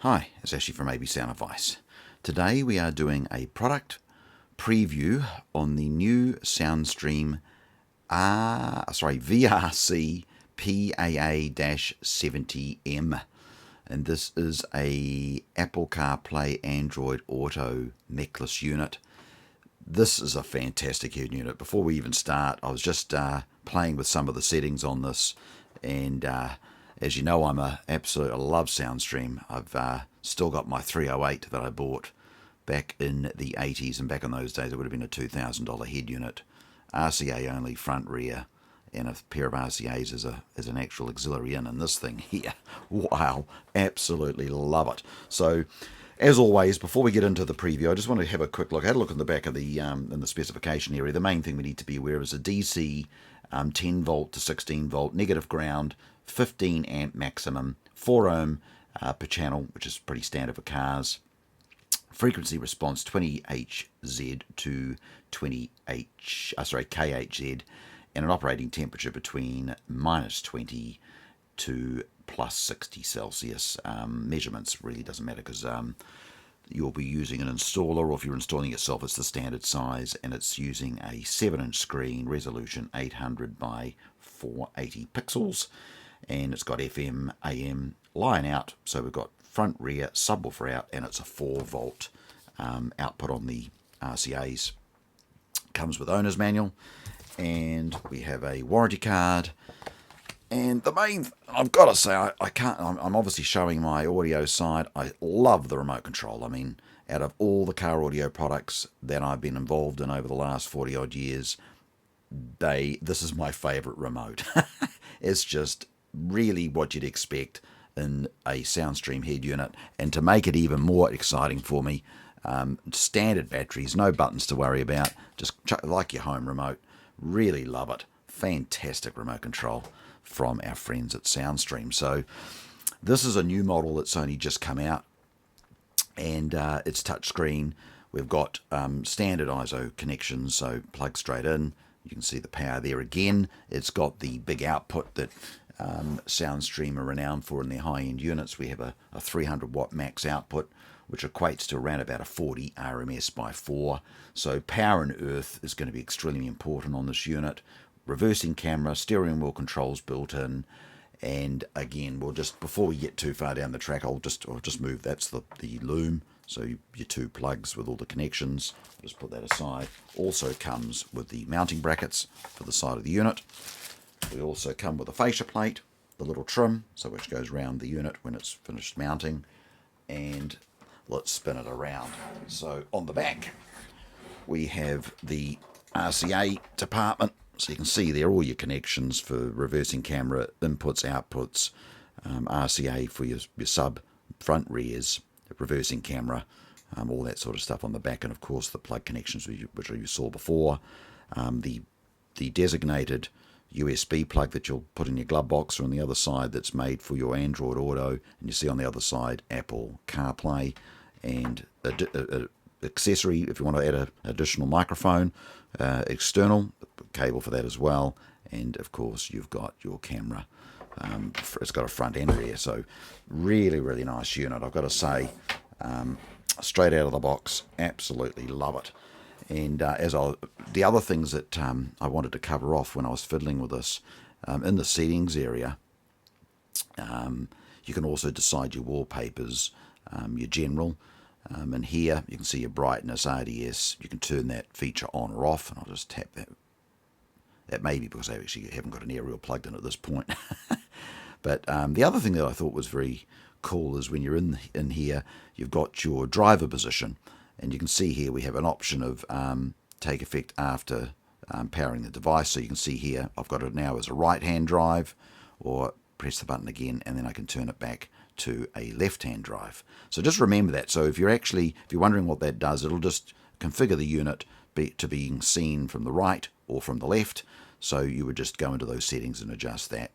Hi, it's Ashley from AB Sound Advice. Today we are doing a product preview on the new Soundstream VRCPAA-70M, and this is a Apple CarPlay Android Auto necklace unit. This is a fantastic head unit. Before we even start, I was just playing with some of the settings on this, and as you know, I love Soundstream. I've still got my 308 that I bought back in the 80s, and back in those days it would have been a $2,000 head unit, RCA only, front, rear, and a pair of RCAs as an actual auxiliary in. And this thing here, wow, absolutely love it. So, as always, before we get into the preview, I just want to have a quick look. I had a look in the back of the in the specification area. The main thing we need to be aware of is a DC 10 volt to 16 volt negative ground, 15 amp maximum, 4 ohm per channel, which is pretty standard for cars. Frequency response 20Hz to KHZ, and an operating temperature between -20 to +60 Celsius. Measurements really doesn't matter because you'll be using an installer, or if you're installing it yourself, it's the standard size, and it's using a 7-inch screen, resolution 800 by 480 pixels, and it's got FM, AM, line out, so we've got front, rear, subwoofer out, and it's a 4 volt output on the RCAs. Comes with owner's manual, and we have a warranty card. And the main, I've got to say, I'm obviously showing my audio side. I love the remote control. I mean, out of all the car audio products that I've been involved in over the last 40 odd years, this is my favourite remote. It's just really what you'd expect in a Soundstream head unit. And to make it even more exciting for me, standard batteries, no buttons to worry about, just like your home remote. Really love it. Fantastic remote control from our friends at Soundstream. So this is a new model that's only just come out, and it's touchscreen. We've got standard ISO connections, so plug straight in. You can see the power there again. It's got the big output that Soundstream are renowned for in their high-end units. We have a 300 watt max output, which equates to around about a 40 RMS by 4. So power and earth is going to be extremely important on this unit. Reversing camera, steering wheel controls built in, and again, before we get too far down the track, I'll just move. That's the loom. So your two plugs with all the connections. Just put that aside. Also comes with the mounting brackets for the side of the unit. We also come with a fascia plate, the little trim, which goes around the unit when it's finished mounting. And let's spin it around. So on the back, we have the RCA department. So you can see there all your connections for reversing camera, inputs, outputs, RCA for your sub, front, rears, reversing camera, all that sort of stuff on the back, and of course the plug connections which you saw before. The designated USB plug that you'll put in your glove box are on the other side, that's made for your Android Auto, and you see on the other side Apple CarPlay, and accessory if you want to add an additional microphone, external cable for that as well, and of course you've got your camera. It's got a front and rear, so really nice unit. I've got to say, straight out of the box, absolutely love it. And the other things that I wanted to cover off when I was fiddling with this, in the settings area, you can also decide your wallpapers, your general, and here you can see your brightness, RDS. You can turn that feature on or off, and I'll just tap that. That may be because I actually haven't got an aerial plugged in at this point. But the other thing that I thought was very cool is when you're in here, you've got your driver position. And you can see here we have an option of take effect after powering the device. So you can see here I've got it now as a right-hand drive, or press the button again and then I can turn it back to a left-hand drive. So just remember that. So if you're wondering what that does, it'll just configure the unit to being seen from the right or from the left. So you would just go into those settings and adjust that.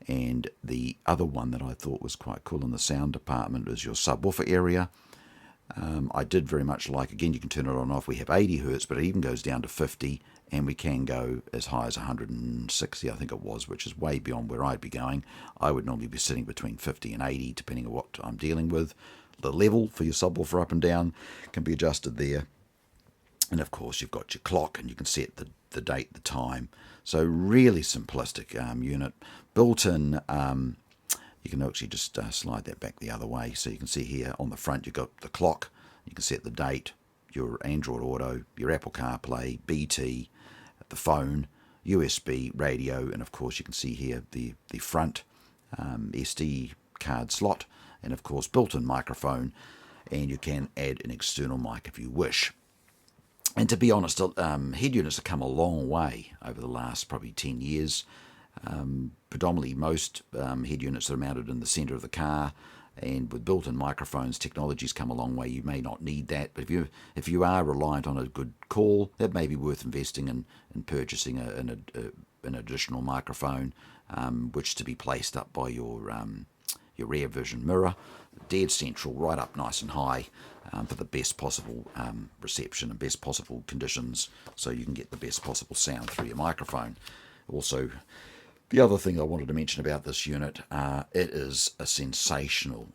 And the other one that I thought was quite cool in the sound department is your subwoofer area. I did very much like, again, you can turn it on and off. We have 80 hertz, but it even goes down to 50, and we can go as high as 160, I think it was, which is way beyond where I'd be going. I would normally be sitting between 50 and 80, depending on what I'm dealing with. The level for your subwoofer up and down can be adjusted there. And of course, you've got your clock, and you can set the date, the time. So really simplistic unit. Built in, you can actually just slide that back the other way. So you can see here on the front, you've got the clock. You can set the date, your Android Auto, your Apple CarPlay, BT, the phone, USB, radio, and of course you can see here the front SD card slot, and of course built-in microphone, and you can add an external mic if you wish. And to be honest, head units have come a long way over the last probably 10 years. Predominantly most head units are mounted in the centre of the car, and with built-in microphones, technology's come a long way. You may not need that, but if you are reliant on a good call, that may be worth investing in purchasing an additional microphone, which to be placed up by your rear vision mirror, dead central, right up nice and high, for the best possible reception and best possible conditions, so you can get the best possible sound through your microphone. Also, the other thing I wanted to mention about this unit, it is a sensational.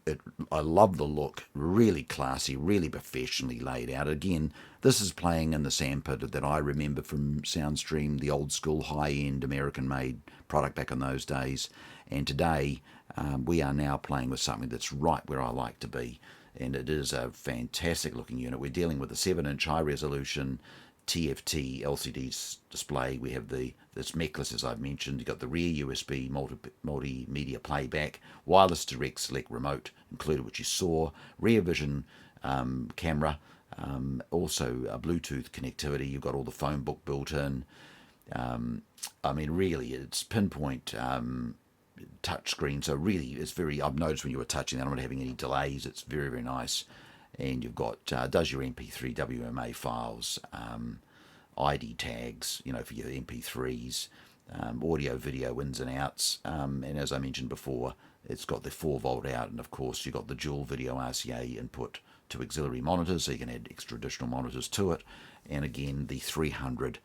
I love the look, really classy, really professionally laid out. Again, this is playing in the sandpit that I remember from Soundstream, the old school high-end American-made product back in those days. And today, we are now playing with something that's right where I like to be. And it is a fantastic looking unit. We're dealing with a 7-inch high-resolution TFT LCD display. We have this necklace, as I've mentioned. You've got the rear USB multimedia playback, wireless direct select remote included, which you saw, rear vision camera, also a Bluetooth connectivity. You've got all the phone book built in. I mean, really, it's pinpoint touch screen, so really it's very, I've noticed when you were touching that I'm not having any delays. It's very, very nice. And you've got does your MP3 WMA files, ID tags, for your MP3s, audio video ins and outs, and as I mentioned before, it's got the 4-volt out, and of course you've got the dual video RCA input to auxiliary monitors, so you can add extra additional monitors to it, and again the 300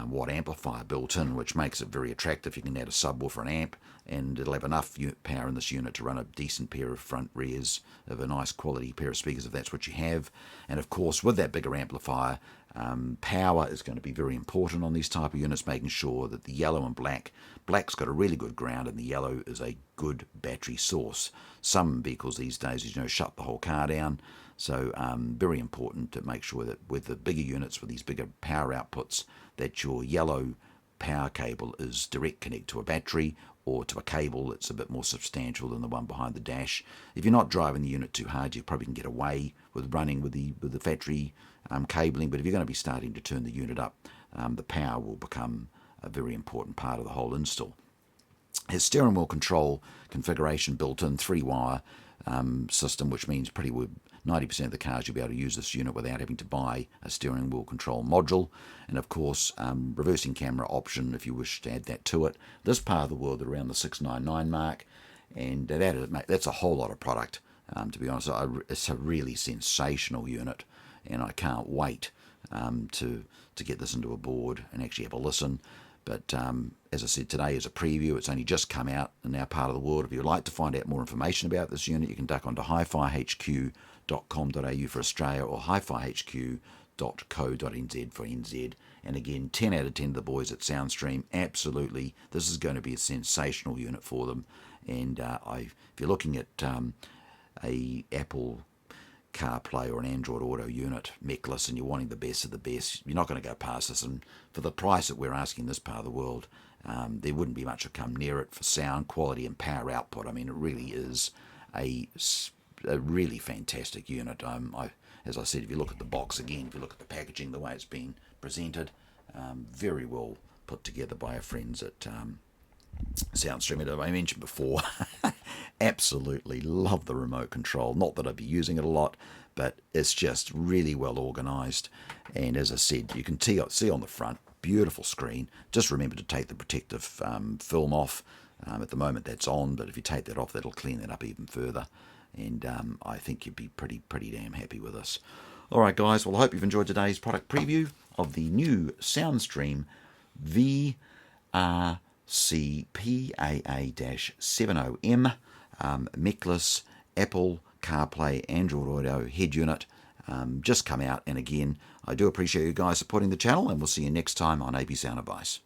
watt amplifier built in, which makes it very attractive. You can add a subwoofer and amp, and it'll have enough power in this unit to run a decent pair of front rears of a nice quality pair of speakers if that's what you have. And of course, with that bigger amplifier, power is going to be very important on these type of units, making sure that the yellow and black's got a really good ground, and the yellow is a good battery source. Some vehicles these days, shut the whole car down. So very important to make sure that with the bigger units, with these bigger power outputs, that your yellow power cable is direct connect to a battery or to a cable that's a bit more substantial than the one behind the dash. If you're not driving the unit too hard, you probably can get away with running with the factory cabling, but if you're going to be starting to turn the unit up, the power will become a very important part of the whole install. It has steering wheel control configuration built in, 3-wire system, which means pretty well 90% of the cars you'll be able to use this unit without having to buy a steering wheel control module. And of course, reversing camera option if you wish to add that to it. This part of the world at around the 699 mark, and that's a whole lot of product. To be honest, it's a really sensational unit, and I can't wait to get this into a board and actually have a listen. But as I said, today is a preview. It's only just come out in our part of the world. If you'd like to find out more information about this unit, you can duck onto hifihq.com.au for Australia or hifihq.co.nz for NZ. And again, 10 out of 10 of the boys at Soundstream, absolutely, this is going to be a sensational unit for them. And if you're looking at a Apple CarPlay or an Android Auto unit necklace and you're wanting the best of the best, you're not going to go past this. And for the price that we're asking this part of the world, there wouldn't be much to come near it for sound quality and power output. I mean, it really is a really fantastic unit. As I said, if you look at the box again, if you look at the packaging, the way it's been presented, very well put together by our friends at Soundstream. As I mentioned before, absolutely love the remote control. Not that I'd be using it a lot, but it's just really well organised. And as I said, you can see on the front, beautiful screen. Just remember to take the protective film off. At the moment that's on, but if you take that off, that'll clean it up even further. and I think you'd be pretty damn happy with this. Alright guys, well I hope you've enjoyed today's product preview of the new Soundstream VRCPAA-70M Mechless Apple CarPlay Android Auto head unit. Just come out, and again, I do appreciate you guys supporting the channel, and we'll see you next time on AB Sound Advice.